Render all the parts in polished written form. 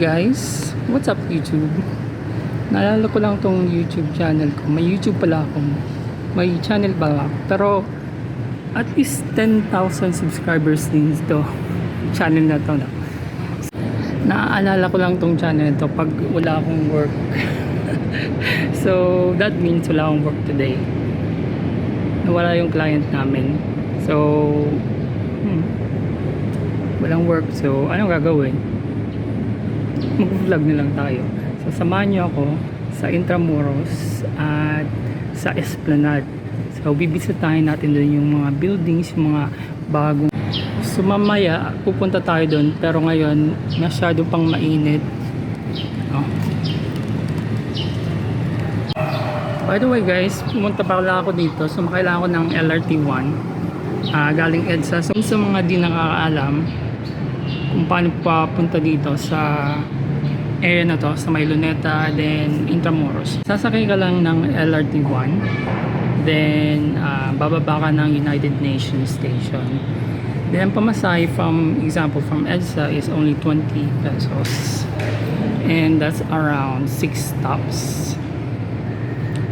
guys, what's up YouTube? Naalala ko lang tong YouTube channel ko. May YouTube pala ako. May channel pala ako. Pero at least 10,000 subscribers din to channel na to. Naaalala ko lang tong channel na to pag wala akong work. So that means wala akong work today. Nawala yung client namin. So walang work. So anong gagawin? Mag-vlog na lang tayo. So samahan nyo ako sa Intramuros at sa Esplanade. So bibisitahin natin doon yung mga buildings, yung mga bagong. So mamaya pupunta tayo doon, pero ngayon masyado pang mainit. By the way guys, pumunta pa lang ako dito. So makailangan ko ng LRT1 galing EDSA. So sa mga di nakakaalam kung paano papunta dito sa area na to, sa may Luneta, then Intramuros, sasakay ka lang ng LRT1, then bababa ka ng United Nations Station. Then pamasahe from EDSA is only 20 pesos, and that's around 6 stops.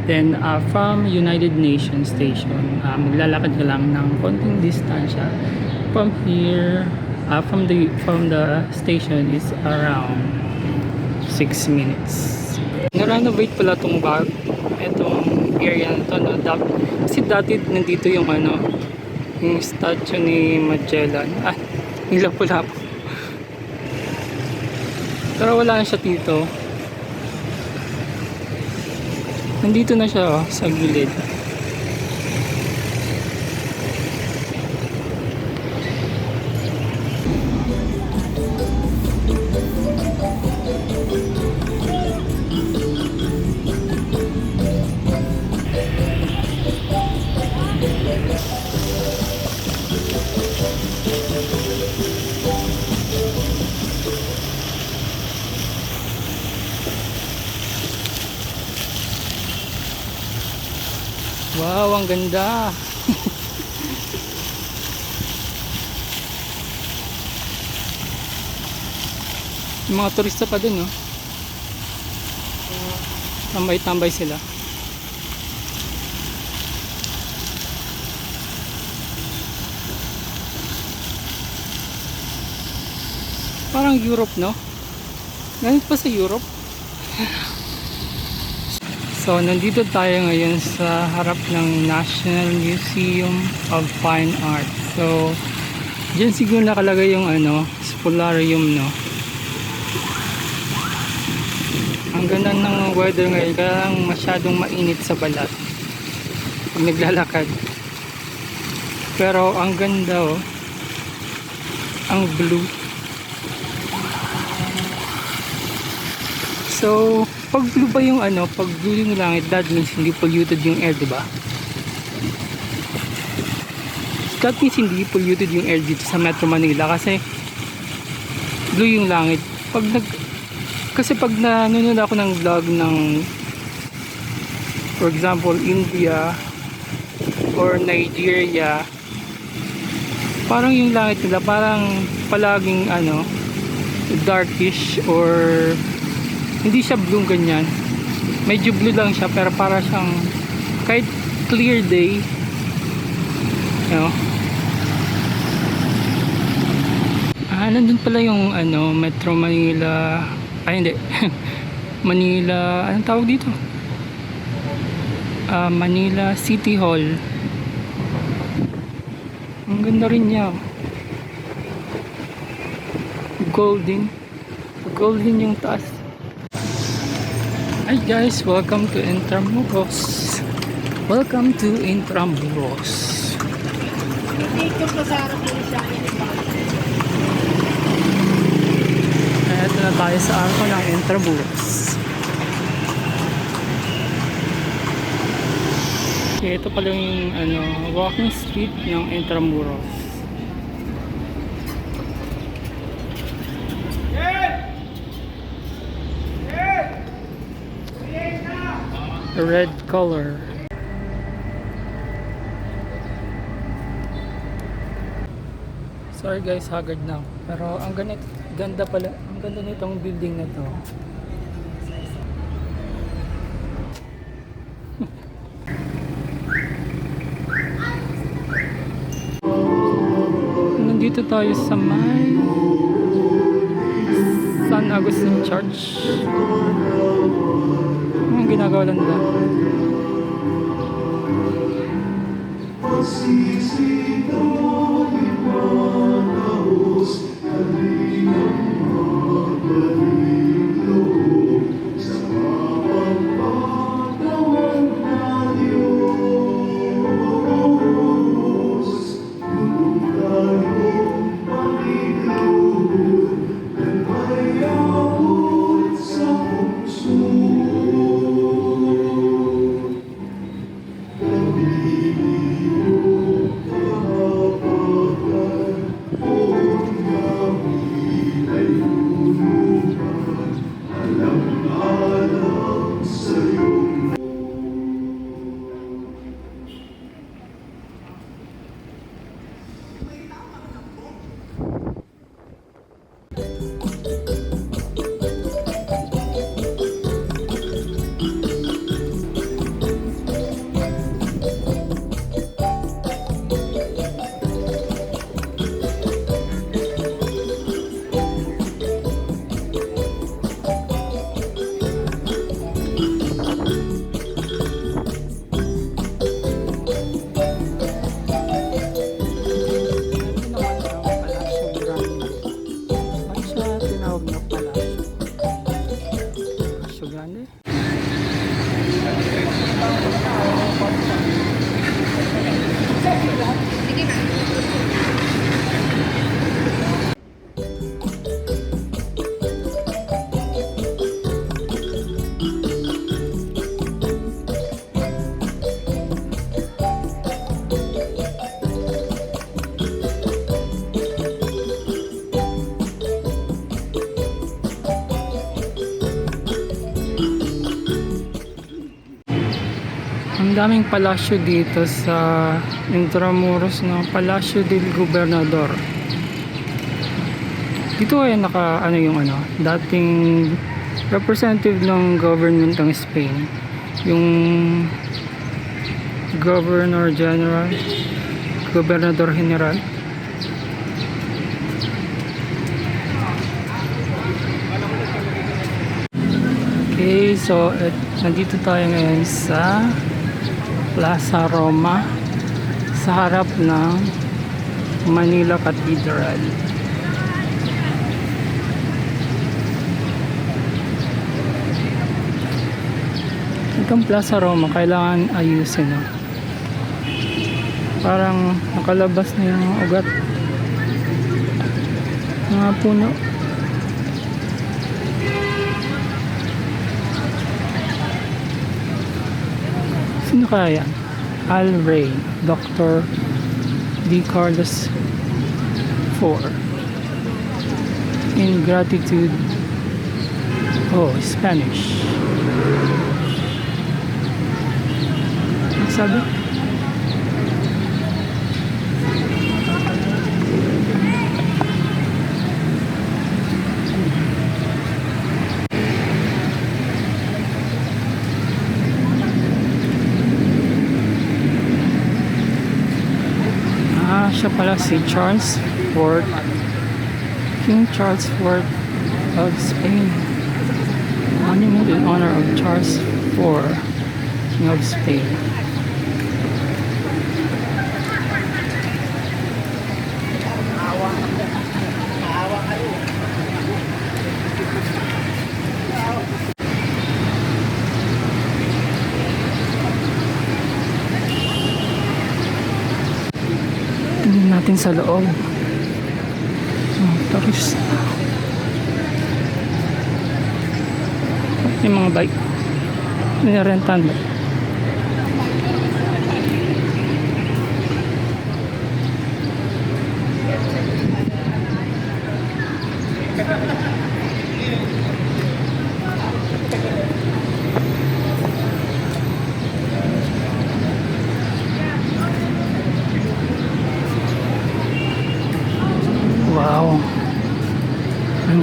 Then from United Nations Station, maglalakad ka lang ng konting distansya from here. From the station is around 6 minutes. Na-renovate pala itong area na to, no? Kasi dati nandito yung yung statue ni Magellan. Lapu-Lapu. Pero wala na siya dito. Nandito na siya sa gilid. Wow, ang ganda. Yung mga turista pa dun, no? Tambay-tambay sila. Parang Europe, no? Ganit pa sa Europe. So, nandito tayo ngayon sa harap ng National Museum of Fine Art. So, dyan siguro nakalagay yung spolarium, no? Ang ganda ng weather ngayon, kaya lang masyadong mainit sa balat pag naglalakad. Pero ang ganda, oh. Ang blue. So, pag blue ba yung pag blue yung langit, that means hindi polluted yung air, diba? That means hindi polluted yung air dito sa Metro Manila kasi blue yung langit. Kasi pag nanonood ako ng vlog ng, for example, India or Nigeria, parang yung langit nila parang palaging darkish, or hindi siya blue ganyan, medyo blue lang siya, pero para siyang kahit clear day, nandun pala yung Metro Manila, hindi Manila, anong tawag dito, Manila City Hall. Ang ganda rin niya, golden yung taas. Hi guys, welcome to Intramuros. Welcome to Intramuros. Ito na tayo sa arko ng Intramuros. Okay, ito pala yung walking street ng Intramuros. Red color. Sorry guys, haggard na. Pero ang ganda pala, ang Ang ganda nitong building na to. Nandito tayo sa may San Agustin Church. Anong ginagawa lang ba? Ang daming palasyo dito sa Intramuros, no? Palacio del Gobernador. Dito ay dating representative ng government ng Spain, yung Governor General, Gobernador General. Okay, so nandito tayo ngayon sa Plaza Roma sa harap ng Manila Cathedral. Itong Plaza Roma kailangan ayusin, no? Parang nakalabas na yung ugat, mga puno. Sino kaya yan? Al Rey, Dr. D. Carlos IV. In gratitude. Oh, Spanish. Ano sabi? Siya pala si Charles IV, King Charles IV of Spain. Monument in honor of Charles IV, King of Spain. Natin sa loob. Taris. Yung mga bike. Nirentan ba?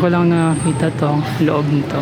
ko lang nakita to, loob nito.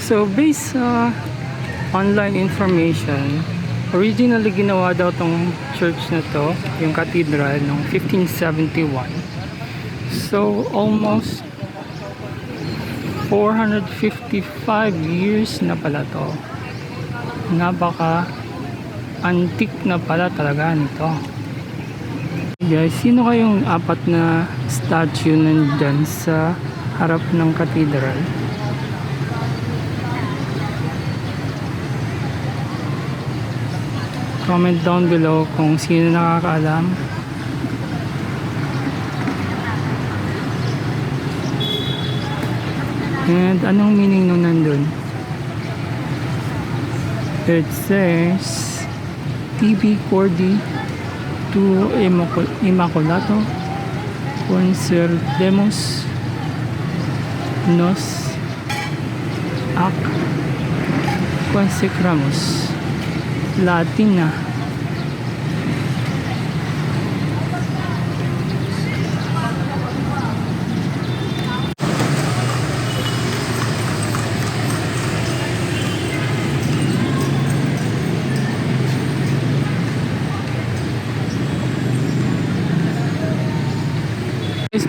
So based sa online information, originally ginawa daw tong church na to, yung cathedral, noong 1571. So almost 455 years na pala to. Napaka antique na pala talaga nito. Guys, sino kayong apat na statue nandyan sa harap ng cathedral? Comment down below kung sino nakakaalam. And anong meaning nung nandun? It says TB Cordi to Immaculato Concerdemus Nos Ac Consecramus. Latin na.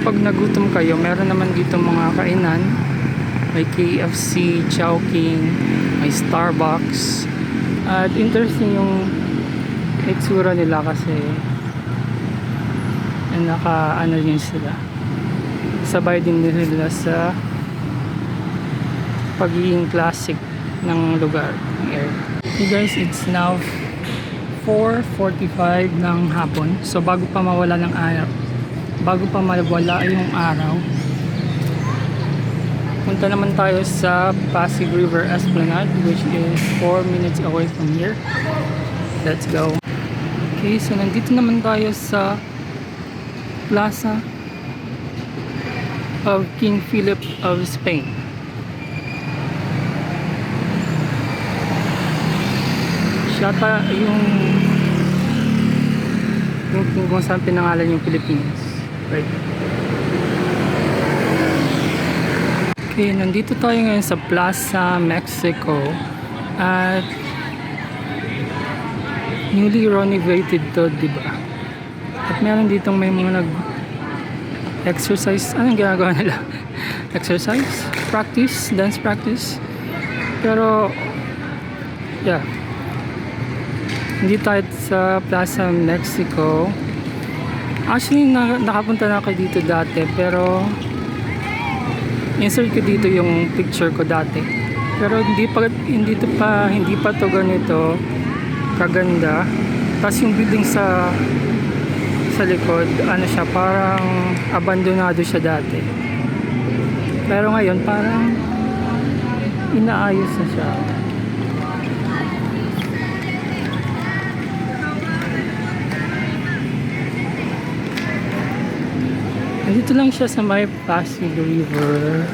Pag nagutom kayo, meron naman dito mga kainan. May KFC, Chowking, may Starbucks. At interesting yung itsura nila kasi naka-ano yun sila. Sabay din nila sa pagiging classic ng lugar, ng area. Hey guys, it's now 4:45 ng hapon. So bago pa mawala yung araw, punta naman tayo sa Pasig River Esplanade, which is 4 minutes away from here. Let's go. Okay, so nandito naman tayo sa Plaza of King Philip of Spain. Siya yung kung saan pinangalan yung Pilipinas. Right. Okay, nandito tayo ngayon sa Plaza Mexico at newly renovated to, diba? At meron ditong may mga nag-exercise. Anong ginagawa nila? Exercise? Practice? Dance practice? Pero yeah, hindi tayo sa Plaza Mexico. Actually, nakapunta na ako dito dati, pero insert ko dito yung picture ko dati. Pero hindi pa to ganito kaganda. Tapos yung building sa likod, ano siya, parang abandonado siya dati. Pero ngayon parang inaayos na siya. Dito lang siya sa may Pasig River.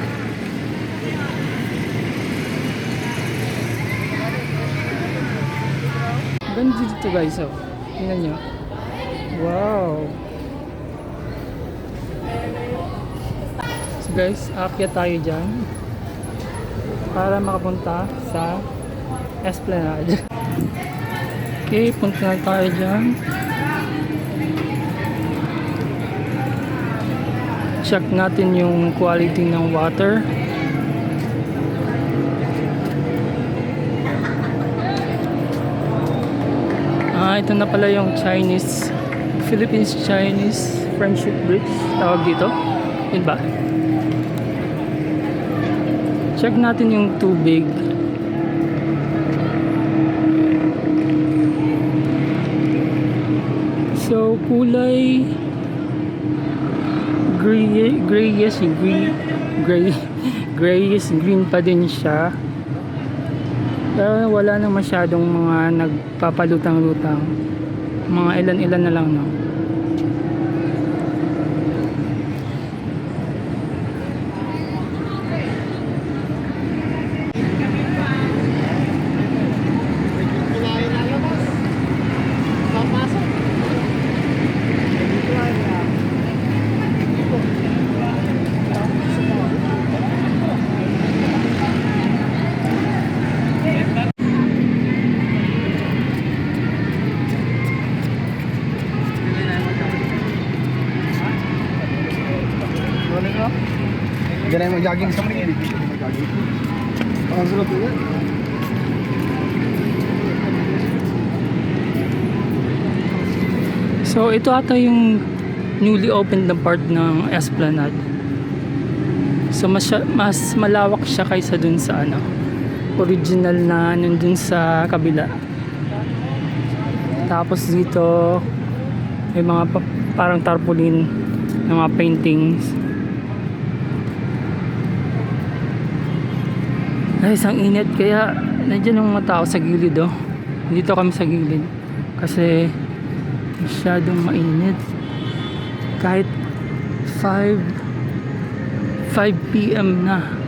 Ganda dito guys, oh. Tingnan nyo. Wow. So guys, aakyat tayo dyan para makapunta sa Esplanade. Okay, punta na tayo dyan. Check natin yung quality ng water. Ito na pala yung Chinese Philippines-Chinese Friendship Bridge tawag dito. Yun ba? Check natin yung tubig. So kulay grayish green pa din siya. Pero wala na masyadong mga nagpapalutang-lutang. Mga ilan-ilan na lang, no? Diyan ay mag-jogging sa mga hindi mag-jogging. Ang sarap yan. So ito ata yung newly opened na part ng Esplanade. So mas malawak siya kaysa dun sa ano, original na nandun sa kabila. Tapos dito may mga parang tarpaulin ng mga paintings. Guys, ang init kaya nandiyan ang mga tao sa gilid, oh. Dito kami sa gilid kasi masyadong mainit. Kahit 5 PM na.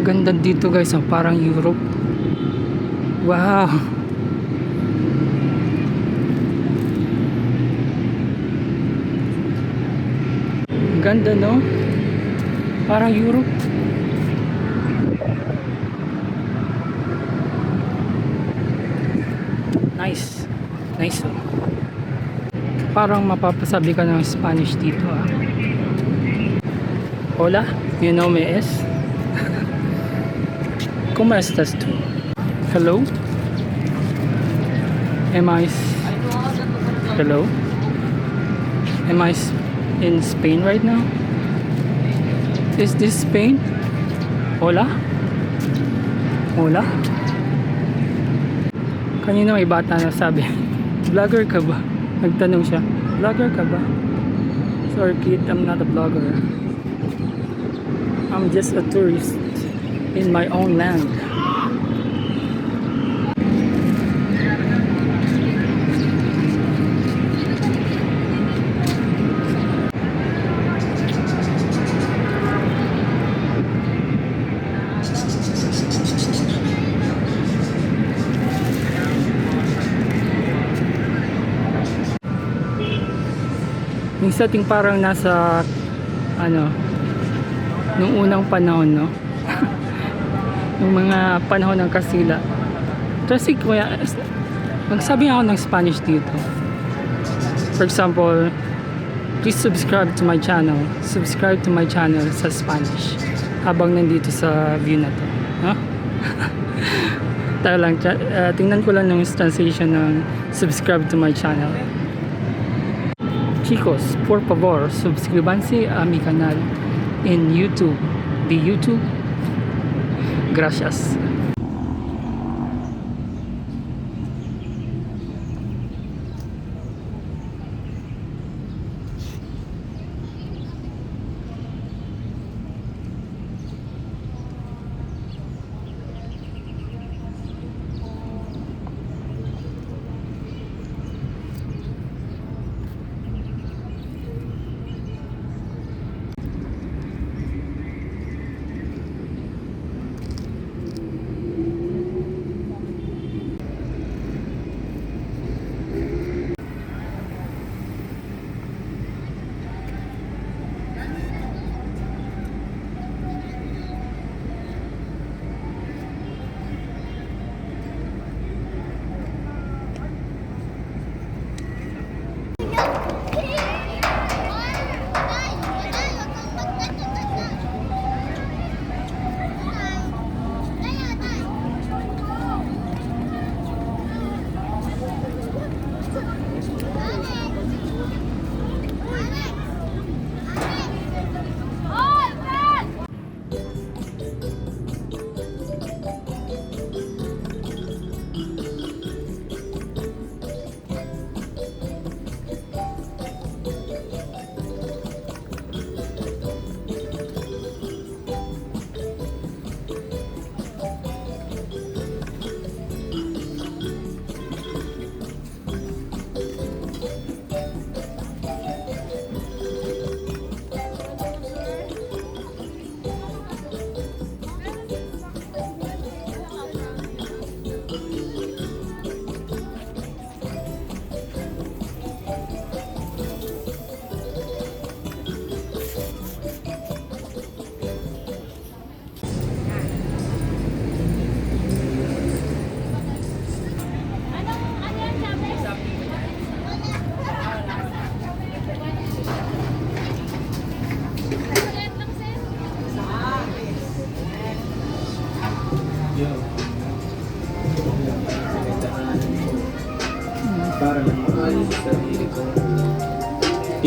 Ganda dito guys, oh, parang Europe. Wow. Ganda, no? Parang Europe. Nice. Nice, oh. Parang mapapasabi ka ng Spanish dito, ah. Hola, you know me es? ¿Cómo estás tú? Hello? Hello? Am I in Spain right now? Is this Spain? Hola? Hola? Kanina may bata na sabi, vlogger ka ba? Nagtanong siya, vlogger ka ba? Sorry kid, I'm not a vlogger. I'm just a tourist in my own land. Yung setting parang nasa ano nung unang panahon, no? Yung mga panahon ng Kastila. Kasi kuya, magsabi ako ng Spanish dito. For example, please subscribe to my channel. Subscribe to my channel sa Spanish. Habang nandito sa view na to. Huh? Tayo lang, tingnan ko lang ng translation ng subscribe to my channel. Chicos, por favor, suscríbanse a mi canal en YouTube. De YouTube. Gracias.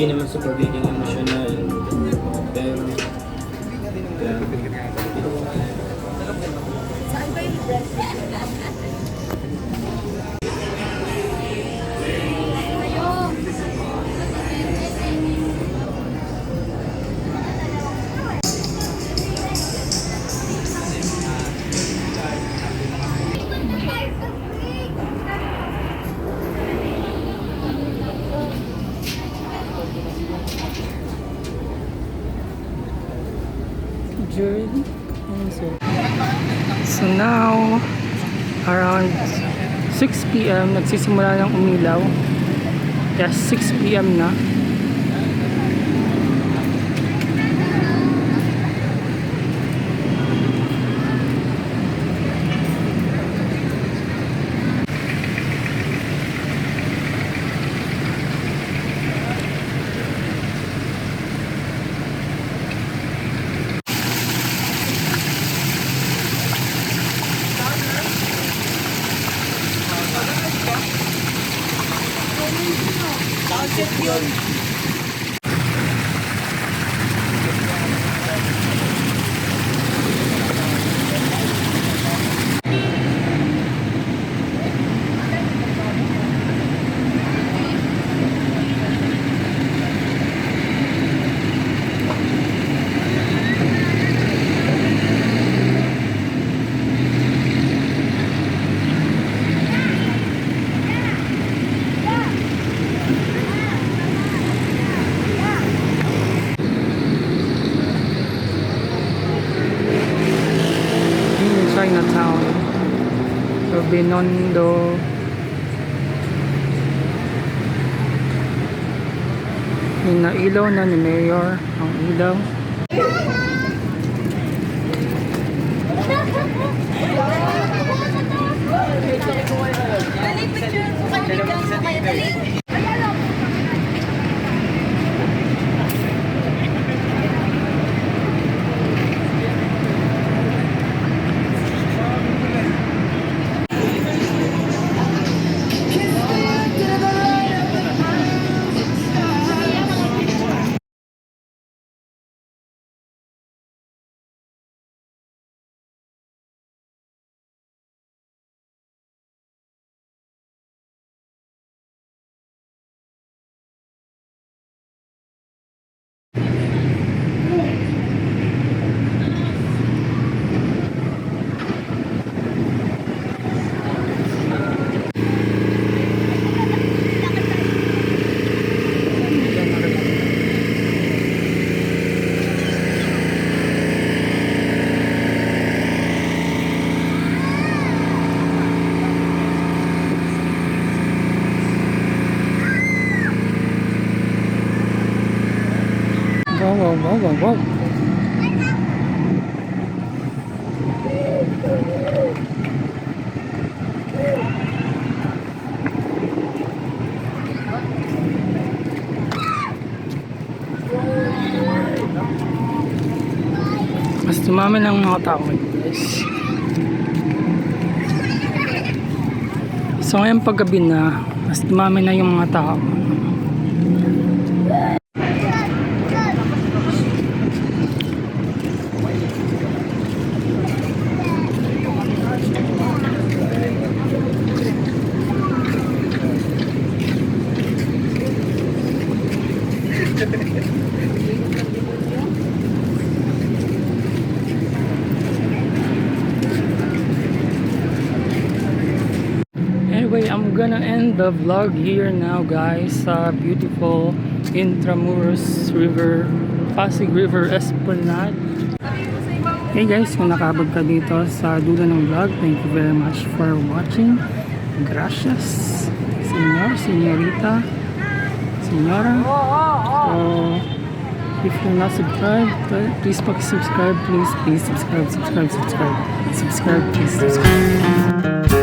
Hindi naman sa pagiging emosyonal. Pero, yeah. Journey. So now, around 6 p.m. nagsisimula ng umilaw. Yes, 6 p.m. na. Chinatown, Binondo. Inailaw na ni Mayor ang ilaw. Dali, picture ko kayo bigyan sa kayo. Dali. Wow. Mas dumami ng mga tao, guys. So ngayon paggabi na, mas dumami na yung mga tao. Anyway, I'm gonna end the vlog here now, guys, sa beautiful Intramuros River, Pasig River Esplanade. Hey guys, kung nakabag ka dito sa dulo ng vlog, thank you very much for watching. Gracias, senyor, senyorita, senyora. So, if you're not subscribed, please subscribe, please subscribe, please subscribe.